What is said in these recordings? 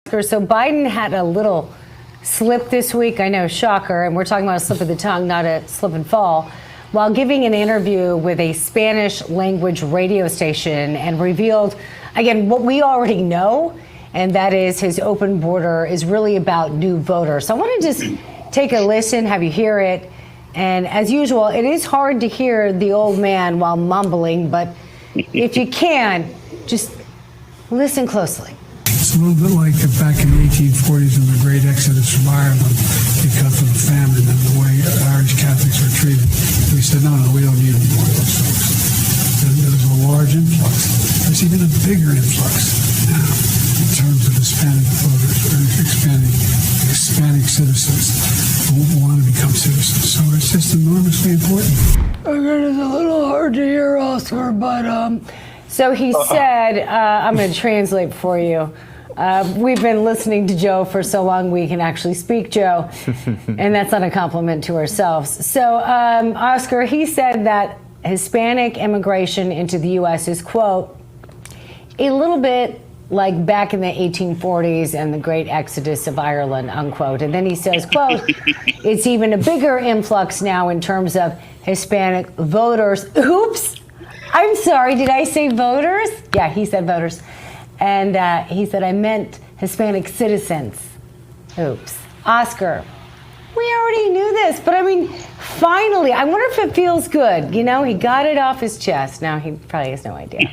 So Biden had a little slip this week. I know, shocker. And we're talking about a slip of the tongue, not a slip and fall. While giving an interview with a Spanish language radio station, and revealed, again, what we already know, and that is his open border is really about new voters. So I want to just take a listen, have you hear it. And as usual, it is hard to hear the old man while mumbling, but if you can, just listen closely. It's a little bit like back in the 1840s when the great exodus from Ireland because of the famine and the way Irish Catholics were treated. We said, no, we don't need any more of those folks. There's a large influx. There's even a bigger influx now in terms of Hispanic voters or Hispanic citizens who want to become citizens. So it's just enormously important. Again, it's a little hard to hear, Oscar, but so he said, I'm going to translate for you. We've been listening to Joe for so long we can actually speak Joe, and that's not a compliment to ourselves. So, Oscar, he said that Hispanic immigration into the U.S. is, quote, a little bit like back in the 1840s and the great exodus of Ireland, unquote. And then he says, quote, it's even a bigger influx now in terms of Hispanic voters. Oops. I'm sorry, did I say voters? Yeah, he said voters. And he said, I meant Hispanic citizens. Oops. Oscar, we already knew this, but I mean, finally, I wonder if it feels good. You know, he got it off his chest. Now he probably has no idea.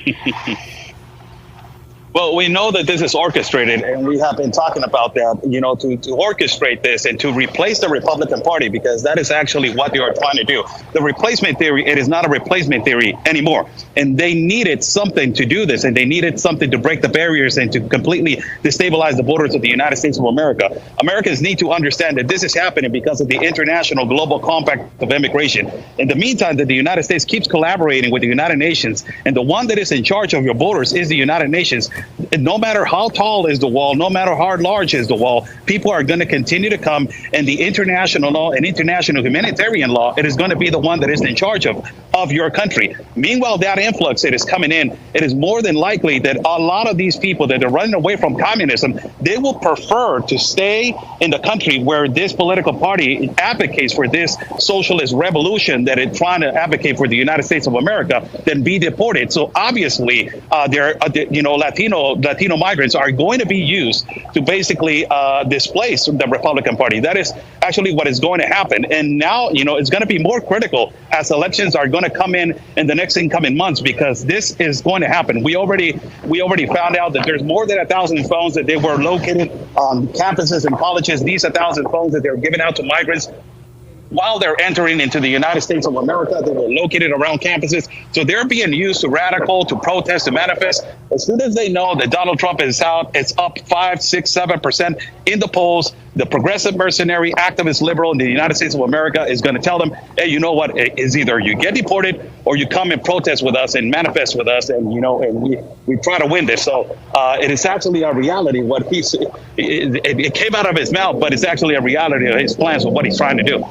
Well, we know that this is orchestrated, and we have been talking about that, you know, to orchestrate this and to replace the Republican Party, because that is actually what they are trying to do. The replacement theory, it is not a replacement theory anymore. And they needed something to do this, and they needed something to break the barriers and to completely destabilize the borders of the United States of America. Americans need to understand that this is happening because of the international global compact of immigration. In the meantime, that the United States keeps collaborating with the United Nations, and the one that is in charge of your borders is the United Nations. No matter how tall is the wall, no matter how large is the wall, people are going to continue to come, and the international law and international humanitarian law, it is going to be the one that is in charge of your country. Meanwhile, that influx that is coming in, it is more than likely that a lot of these people that are running away from communism, they will prefer to stay in the country where this political party advocates for this socialist revolution that it's trying to advocate for the United States of America than be deported. So obviously, Latino migrants are going to be used to basically displace the Republican Party. That is actually what is going to happen. And now, you know, it's going to be more critical as elections are going to come in the next incoming months, because this is going to happen. We already found out that there's more than 1,000 phones that they were located on campuses and colleges. These 1,000 phones that they're giving out to migrants while they're entering into the United States of America. They were located around campuses. So they're being used to radical, to protest, to manifest. As soon as they know that Donald Trump is out, it's up 5, 6, 7% in the polls. The progressive mercenary activist liberal in the United States of America is going to tell them, hey, you know what? It's either you get deported or you come and protest with us and manifest with us. And, you know, and we try to win this. So it is actually a reality. What it came out of his mouth, but it's actually a reality of his plans of what he's trying to do.